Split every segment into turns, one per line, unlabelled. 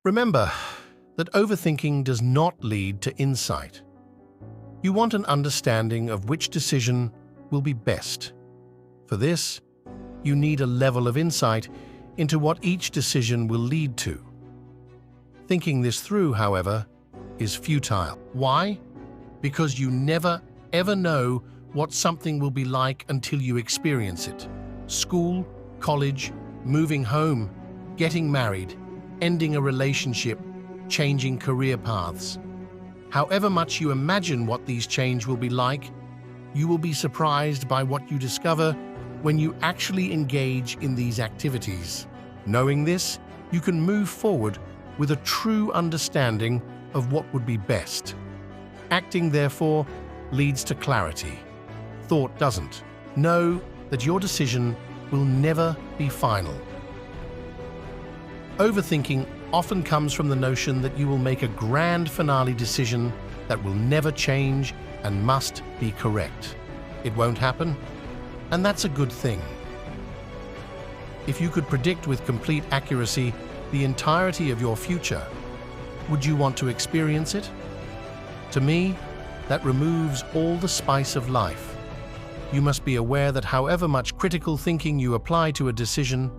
Remember that overthinking does not lead to insight. You want an understanding of which decision will be best. For this, you need a level of insight into what each decision will lead to. Thinking this through, however, is futile. Why? Because you never, ever know what something will be like until you experience it. School, college, moving home, getting married, ending a relationship, changing career paths. However much you imagine what these changes will be like, you will be surprised by what you discover when you actually engage in these activities. Knowing this, you can move forward with a true understanding of what would be best. Acting, therefore, leads to clarity. Thought doesn't. Know that your decision will never be final. Overthinking often comes from the notion that you will make a grand finale decision that will never change and must be correct. It won't happen, and that's a good thing. If you could predict with complete accuracy the entirety of your future, would you want to experience it? To me, that removes all the spice of life. You must be aware that however much critical thinking you apply to a decision,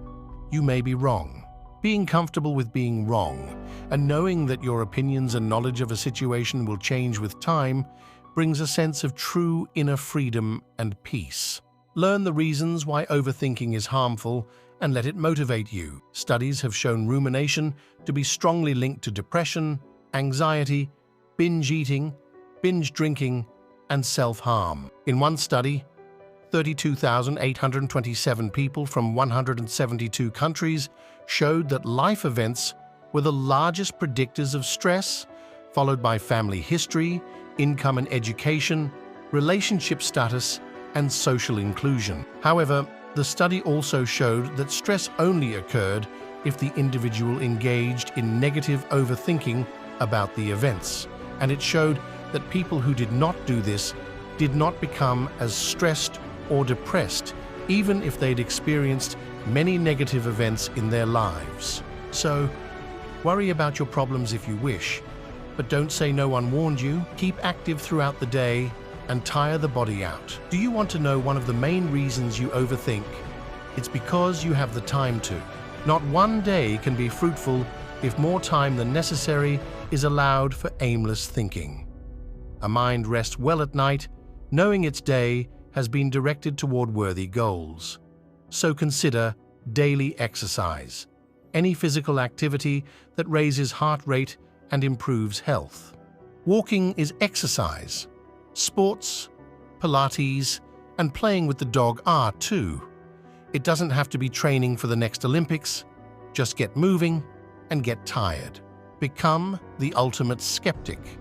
you may be wrong. Being comfortable with being wrong and knowing that your opinions and knowledge of a situation will change with time brings a sense of true inner freedom and peace. Learn the reasons why overthinking is harmful and let it motivate you. Studies have shown rumination to be strongly linked to depression, anxiety, binge eating, binge drinking, and self-harm. In one study, 32,827 people from 172 countries showed that life events were the largest predictors of stress, followed by family history, income and education, relationship status, and social inclusion. However, the study also showed that stress only occurred if the individual engaged in negative overthinking about the events, and it showed that people who did not do this did not become as stressed or depressed, even if they'd experienced many negative events in their lives. So, worry about your problems if you wish, but don't say no one warned you. Keep active throughout the day and tire the body out. Do you want to know one of the main reasons you overthink? It's because you have the time to. Not one day can be fruitful if more time than necessary is allowed for aimless thinking. A mind rests well at night, knowing its day has been directed toward worthy goals. So consider daily exercise, any physical activity that raises heart rate and improves health. Walking is exercise. Sports, Pilates, and playing with the dog are too. It doesn't have to be training for the next Olympics. Just get moving and get tired. Become the ultimate skeptic.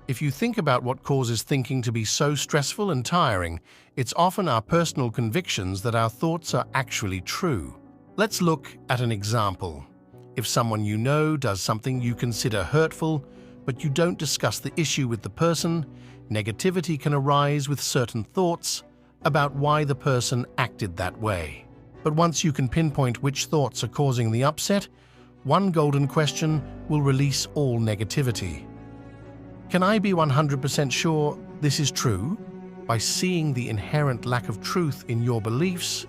If you think about what causes thinking to be so stressful and tiring, it's often our personal convictions that our thoughts are actually true. Let's look at an example. If someone you know does something you consider hurtful, but you don't discuss the issue with the person, negativity can arise with certain thoughts about why the person acted that way. But once you can pinpoint which thoughts are causing the upset, one golden question will release all negativity. Can I be 100% sure this is true? By seeing the inherent lack of truth in your beliefs,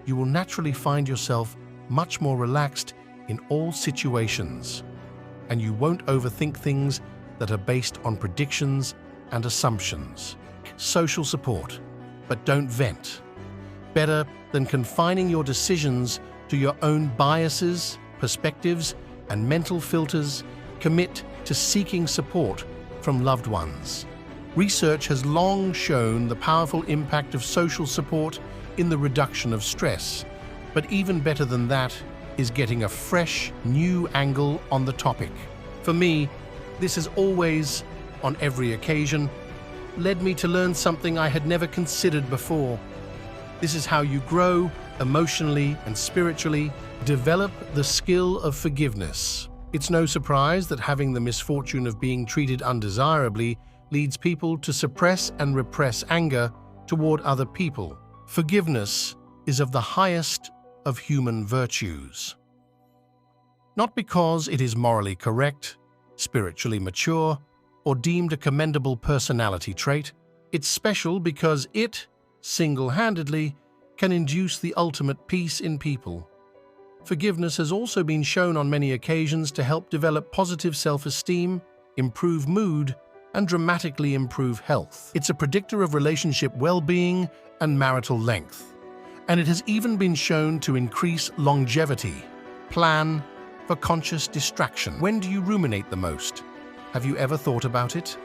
you will naturally find yourself much more relaxed in all situations, and you won't overthink things that are based on predictions and assumptions. Social support, but don't vent. Better than confining your decisions to your own biases, perspectives, and mental filters, commit to seeking support from loved ones. Research has long shown the powerful impact of social support in the reduction of stress, but even better than that is getting a fresh, new angle on the topic. For me, this has always, on every occasion, led me to learn something I had never considered before. This is how you grow emotionally and spiritually. Develop the skill of forgiveness. It's no surprise that having the misfortune of being treated undesirably leads people to suppress and repress anger toward other people. Forgiveness is of the highest of human virtues. Not because it is morally correct, spiritually mature, or deemed a commendable personality trait. It's special because it, single-handedly, can induce the ultimate peace in people. Forgiveness has also been shown on many occasions to help develop positive self-esteem, improve mood, and dramatically improve health. It's a predictor of relationship well-being and marital length, and it has even been shown to increase longevity. Plan for conscious distraction. When do you ruminate the most? Have you ever thought about it?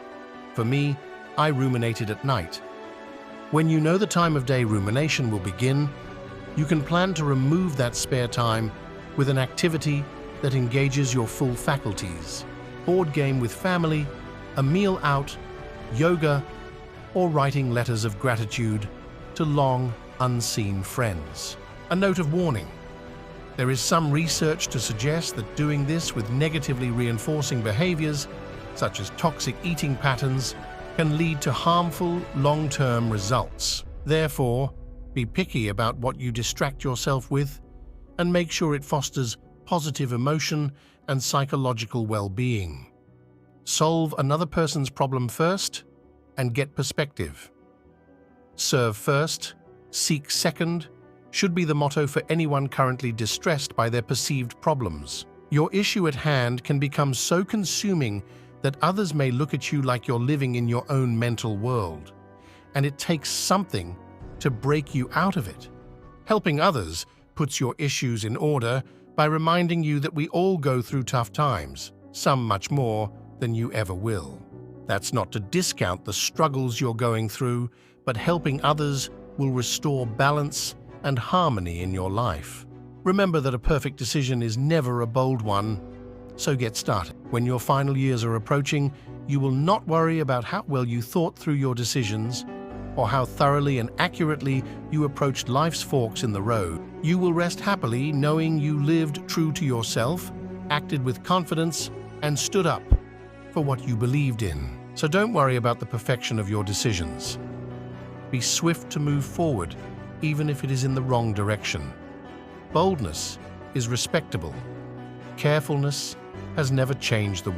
For me, I ruminated at night. When you know the time of day rumination will begin, you can plan to remove that spare time with an activity that engages your full faculties. Board game with family, a meal out, yoga, or writing letters of gratitude to long, unseen friends. A note of warning. There is some research to suggest that doing this with negatively reinforcing behaviors, such as toxic eating patterns, can lead to harmful long-term results. Therefore, be picky about what you distract yourself with and make sure it fosters positive emotion and psychological well-being. Solve another person's problem first and get perspective. Serve first, seek second, should be the motto for anyone currently distressed by their perceived problems. Your issue at hand can become so consuming that others may look at you like you're living in your own mental world, and it takes something to break you out of it. Helping others puts your issues in order by reminding you that we all go through tough times, some much more than you ever will. That's not to discount the struggles you're going through, but helping others will restore balance and harmony in your life. Remember that a perfect decision is never a bold one, so get started. When your final years are approaching, you will not worry about how well you thought through your decisions or how thoroughly and accurately you approached life's forks in the road. You will rest happily knowing you lived true to yourself, acted with confidence, and stood up for what you believed in. So don't worry about the perfection of your decisions. Be swift to move forward, even if it is in the wrong direction. Boldness is respectable. Carefulness has never changed the world.